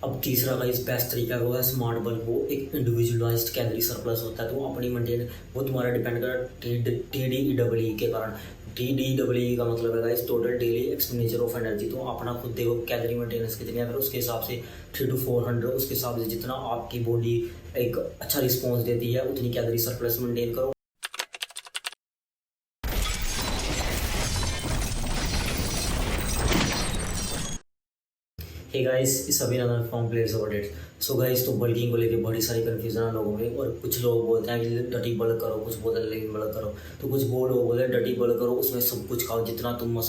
अब तीसरा का इस बेस्ट तरीका होगा स्मार्ट बल्ब। वो एक इंडिविजुअलाइज्ड कैलोरी सरप्लस होता है, तो वो अपनी मेंटेन, वो तुम्हारा डिपेंड करता है टी डी डबल ई के कारण। टी डी डबल ई का मतलब है इस total daily expenditure of energy. तो अपना खुद देखो कैलोरी मेंटेनेंस कितनी है, फिर उसके हिसाब से 300 to 400, उसके हिसाब से जितना आपकी बॉडी एक अच्छा रिस्पॉन्स देती है उतनी कैलोरी सरप्लस मेंटेन करो। हे गाइस, इस अभी नदर from players of updates. So guys, तो बल्किंग को लेके बड़ी सारी कन्फ्यूजन है लोगों में, और कुछ लोग बोलते हैं कि डटी बल्क करो, कुछ बोलते हैं लेन बल्क करो। तो कुछ वो लोग बोलते हैं डटी बल्क करो, उसमें सब कुछ खाओ, जितना तुम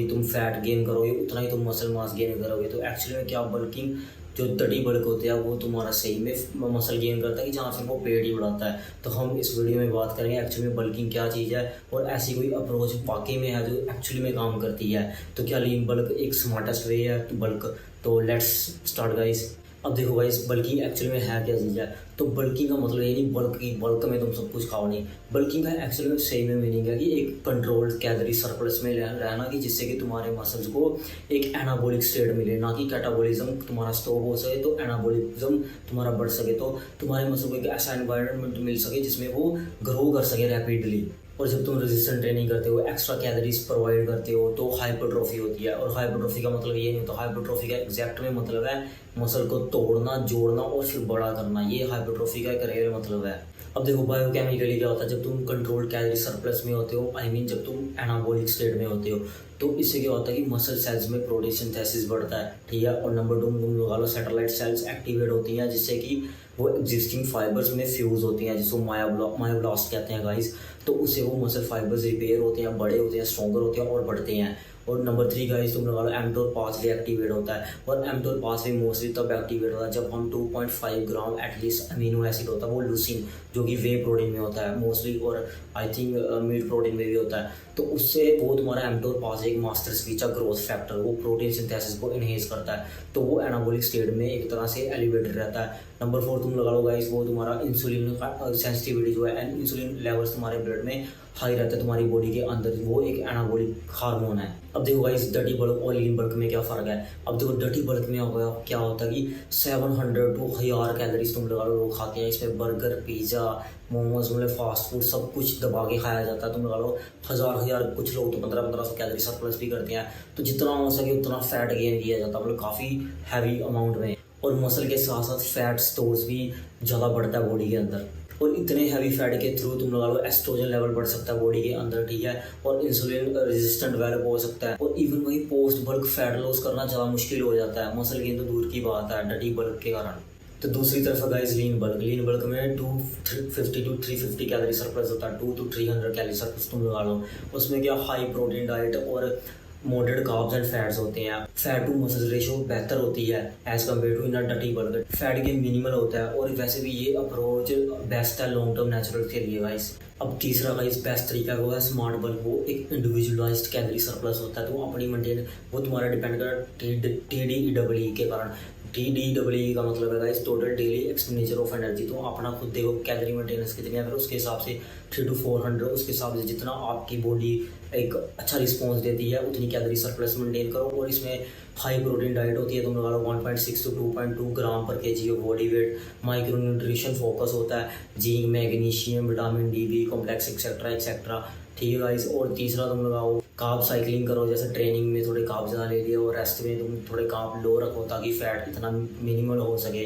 तुम फैट गेन करोगे उतना ही तुम मसल मास गेन करोगे। तो एक्चुअली में क्या बल्किंग, जो डटी बल्क होते हैं वो तुम्हारा सही में मसल गेन करता है कि जहाँ फिर वो पेट ही बढ़ाता है। तो हम इस वीडियो में बात करेंगे एक्चुअली में बल्किंग क्या चीज़ है, और ऐसी कोई अप्रोच वाकई में है जो एक्चुअली में काम करती है। तो क्या लीन बल्क एक स्मार्टेस्ट वे है बल्क? तो लेट्स स्टार्ट गाइस। अब देखो गाइस, बल्किंग एक्चुअली में है क्या चीज़ है। तो बल्किंग का मतलब ये नहीं बल्क में तुम सब कुछ खाओ, नहीं। बल्किंग का एक्चुअली में सही में मीनिंग है कि एक कंट्रोल्ड कैलोरी सरप्लस में रहना, कि जिससे कि तुम्हारे मसल्स को एक एनाबॉलिक स्टेट मिले, ना कि कैटाबॉलिज्म तुम्हारा स्टॉप हो सके, तो एनाबॉलिज्म तुम्हारा बढ़ सके, तो तुम्हारे मसल को एक ऐसा एनवायरनमेंट मिल सके जिसमें वो ग्रो कर सके रैपिडली। और जब तुम रेजिस्टेंट ट्रेनिंग करते हो, एक्स्ट्रा कैलोरीज प्रोवाइड करते हो, तो हाइपरट्रॉफी होती है। और हाइपरट्रॉफी का मतलब ये नहीं होता, हाइपरट्रॉफी का एग्जैक्ट में मतलब है मसल को तोड़ना, जोड़ना और फिर बड़ा करना। ये हाइपरट्रॉफी का एक रियल मतलब है। अब देखो बायोकेमिकली क्या होता है, जब तुम कंट्रोल्ड कैलोरी सरप्लस में होते हो, आई मीन जब तुम एनाबॉलिक स्टेट में होते हो, तो इससे क्या होता है कि मसल सेल्स में प्रोटीन सिंथेसिस बढ़ता है, ठीक है। और नंबर 2 तुम लगा लो सैटेलाइट सेल्स एक्टिवेट होती हैं, जिससे कि वो एग्जिस्टिंग फाइबर्स में फ्यूज होती हैं, जिसको मायोब्लास्ट कहते हैं गाइस। तो उससे वो मसल फाइबर्स रिपेयर होते हैं, बड़े होते हैं, स्ट्रॉन्गर होते हैं और बढ़ते हैं। और नंबर 3 गाइस, तुम लगा लो एमटोर पाथवे एक्टिवेट होता है। और एमटोर पाथवे मोस्टली तब एक्टिवेट होता है जब हम 2.5 ग्राम एटलीस्ट अमीनो एसिड होता है, वो लूसिन, जो कि वे प्रोटीन में होता है मोस्टली, और आई थिंक मीट प्रोटीन में भी होता है। तो उससे वो तुम्हारा एमटोर पाथवे एक मास्टर स्विच है, ग्रोथ फैक्टर, वो प्रोटीन सिंथेसिस को इनहेंस करता है। तो वो एनाबॉलिक स्टेट में एक तरह से एलिवेटेड रहता है। नंबर 4 तुम लगा लो गाइस, वो तुम्हारा इंसुलिन सेंसिटिविटी जो है, इंसुलिन लेवल्स तुम्हारे ब्लड में हाई रहता है तुम्हारी बॉडी के अंदर, वो एक एनाबॉलिक हार्मोन है। अब देखो गाइस, डर्टी बल्क और लीन बल्क में क्या फ़र्क है। अब देखो डर्टी बल्क में होगा क्या होता है कि 700 to 1000 कैलोरीज तुम लगा लो लोग खाते हैं। इसमें बर्गर, पिज़्ज़ा, मोमोज, मतलब फास्ट फूड सब कुछ दबा के खाया जाता है। तुम लगा लो हज़ार कुछ लोग तो 1500 कैलोरी सरप्लस भी करते हैं। तो जितना हो सके उतना फैट गेन किया जाता है, मतलब काफ़ी हैवी अमाउंट में। और मसल के साथ साथ फैट स्टोर्स भी ज़्यादा बढ़ता है बॉडी के अंदर। और इतने हैवी फैट के थ्रू तुम लगा लो एस्ट्रोजन लेवल बढ़ सकता है बॉडी के अंदर, ठीक है। और इंसुलिन रेजिस्टेंट डेवलप हो सकता है। और इवन वही पोस्ट बल्क फैट लॉस करना ज़्यादा मुश्किल हो जाता है, मसल गेन तो दूर की बात है डटी बल्क के कारण। तो दूसरी तरफ गाइस लीन बल्क में 250 to 350 कैलोरी सरप्लस होता है, 200 to 300 कैलोरी सरप्लस तुम लगा लो। उसमें क्या हाई प्रोटीन डाइट और मॉडरेट कार्ब्स एंड फैट्स होते हैं। फैट टू मसल रेशो बेहतर होती है as compare to in a डटी बल्क। फैट गेन मिनिमल होता है, और वैसे भी ये अप्रोच बेस्ट है लॉन्ग टर्म नेचुरल के लिए गाइस। अब तीसरा गाइस बेस्ट तरीका होगा स्मार्ट बल्क। वो एक इंडिविजुअलाइज्ड कैलोरी सरप्लस होता है, तो वो अपनी मेंटेन, वो तुम्हारा डिपेंड करता है टी डी डबल ई के कारण। टी डी डबल ई का मतलब है guys total daily expenditure of energy. तो अपना खुद देखो कैलोरी मेंटेनेंस कितनी है, फिर उसके हिसाब से 300 to 400, उसके हिसाब से जितना आपकी बॉडी एक अच्छा रिस्पॉन्स देती है उतनी कैलोरी सरप्लस मेंटेन करो। और इसमें हाई प्रोटीन डाइट होती है, तुम लगा लो 1.6 to 2.2 ग्राम पर kg of body weight. Micro nutrition focus होता है, zinc, magnesium, vitamin D, B complex etcetera etcetera, ठीक है गाइस। और तीसरा तुम लगाओ कार्ब साइकिलिंग करो, जैसे ट्रेनिंग में थोड़े कार्ब ज़्यादा ले लिए और रेस्ट में तुम थोड़े कार्ब लो रखो, ताकि फैट इतना मिनिमल हो सके,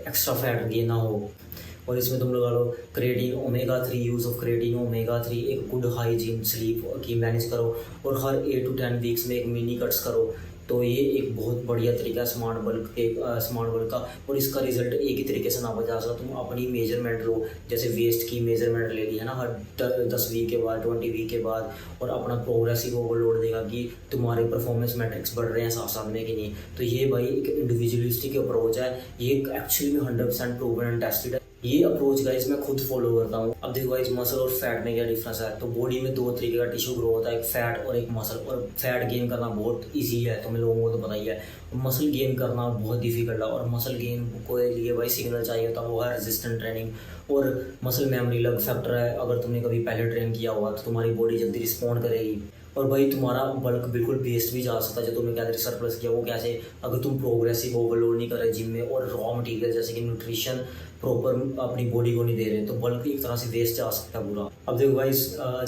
एक्स्ट्रा फैट गेन ना हो। और इसमें तुम लगा लो creatine, omega 3, use of creatine, omega 3, एक गुड हाइजीन स्लीप की मैनेज करो, और हर 8 to 10 वीक्स में एक मिनी कट्स करो। तो ये एक बहुत बढ़िया तरीका है स्मार्ट बल्क का। और इसका रिजल्ट एक ही तरीके से ना बजा सकता, तुम अपनी मेजरमेंट लो, जैसे वेस्ट की मेजरमेंट ले ली है ना हर 10 वीक के बाद, 20 वीक के बाद, और अपना प्रोग्रेसिव ओवरलोड देगा कि तुम्हारे परफॉर्मेंस मैट्रिक्स बढ़ रहे हैं साथ साथ में कि नहीं। तो ये भाई एक इंडिविजुअलिस्टिक अप्रोच है, ये एक्चुअली में 100% प्रूवन एंड टेस्टेड है। ये अप्रोच गाइस मैं खुद फॉलो करता हूँ। अब देखो गाइस, मसल और फैट में क्या डिफरेंस है। तो बॉडी में 2 तरीके का टिश्यू ग्रो होता है, एक फैट और एक मसल। और फैट गेन करना बहुत इजी है, तुम्हें लोगों को तो पता ही है। मसल गेन करना बहुत डिफिकल्ट है, और मसल गेन को लिए भाई सिग्नल चाहिए होता है, वो है रेजिस्टेंट ट्रेनिंग और मसल मेमोरी लग फैक्टर है। अगर तुमने कभी पहले ट्रेन किया होगा तो तुम्हारी बॉडी जल्दी रिस्पॉन्ड करेगी। और भाई तुम्हारा बल्क बिल्कुल वेस्ट भी जा सकता है। जो तुमने कैलोरी सरप्लस किया वो कैसे, अगर तुम प्रोग्रेसिव ओवरलोड नहीं कर रहे जिम में और रॉ मटेरियल जैसे कि न्यूट्रिशन प्रॉपर अपनी बॉडी को नहीं दे रहे, तो बल्क एक तरह से वेस्ट जा सकता है पूरा। अब देखो भाई,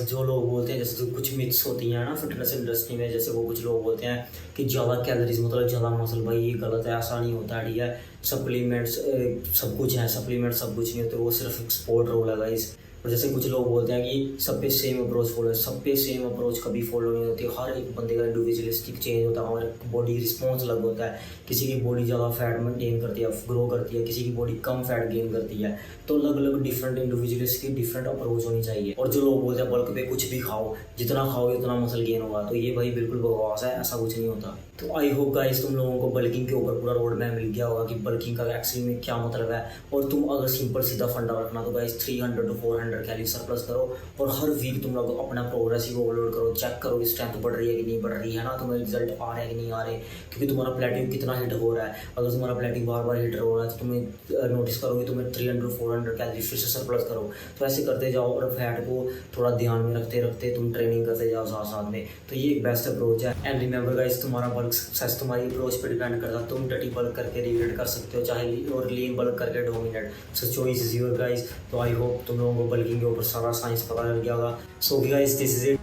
जो लोग बोलते हैं जैसे तो कुछ मिथ्स होती हैं ना फिटनेस इंडस्ट्री में, जैसे वो कुछ लोग बोलते हैं कि ज़्यादा कैलोरीज मतलब ज़्यादा मसल, भाई ये गलत है, ऐसा नहीं होता है, ठीक है। सप्लीमेंट्स सब कुछ है, सप्लीमेंट सब कुछ नहीं होते, वो सिर्फ एक स्पोर्ट रोल है गाइस। और जैसे कुछ लोग बोलते हैं कि सब पे सेम अप्रोच फॉलो है, सब पे सेम अप्रोच कभी फॉलो नहीं होती। हर एक बंदे का इंडिविजुअलिस्टिक चेंज होता है, हमारे बॉडी रिस्पॉन्स अलग होता है। किसी की बॉडी ज़्यादा फैट गेन करती है, ग्रो करती है, किसी की बॉडी कम फैट गेन करती है। तो अलग अलग डिफरेंट इंडिविजुअल्स की डिफरेंट अप्रोच होनी चाहिए। और जो लोग बोलते हैं बल्क पे कुछ भी खाओ, जितना खाओगे उतना मसल गेन होगा, तो ये भाई बिल्कुल बकवास है, ऐसा कुछ नहीं होता। तो आई होप गाइस तुम लोगों को बल्किंग के ऊपर पूरा रोड मैप मिल गया होगा कि बल्किंग का एक्चुअली में क्या मतलब है। और तुम अगर सिंपल सीधा फंडा रखना तो गाइस 300 to 400 कैलोरी सरप्लस करो, और हर वीक तुम लोग अपना प्रोग्रेसिव ओवरलोड करो, चेक करो कि स्ट्रेंथ बढ़ रही है कि नहीं बढ़ रही है ना, तुम्हारे रिजल्ट आ रहे हैं कि नहीं आ रहे, क्योंकि तुम्हारा प्लेटिंग कितना हिट हो रहा है। अगर तुम्हारा प्लेटिंग बार बार हिट हो रहा है तो तुम्हें नोटिस करोगे तुम्हें 300 to 400 कैलोरी फिर से सरप्लस करो। तो ऐसे करते जाओ और फैट को थोड़ा ध्यान में रखते रखते तुम ट्रेनिंग करते जाओ साथ साथ में। तो ये एक बेस्ट अप्रोच है। एंड रिमेंबर गाइस, तुम्हारा बल्क सक्सेस तुम्हारी अप्रोच पर डिपेंड करता है। तुम डटी बल्क करके रिग्रेट कर सकते हो, चाहे और लीन बल्क करके dominate. So choice is your guys. तो आई होप तुम लोगों को बल्किंग के ऊपर सारा साइंस पता लग गया होगा। So guys this is it.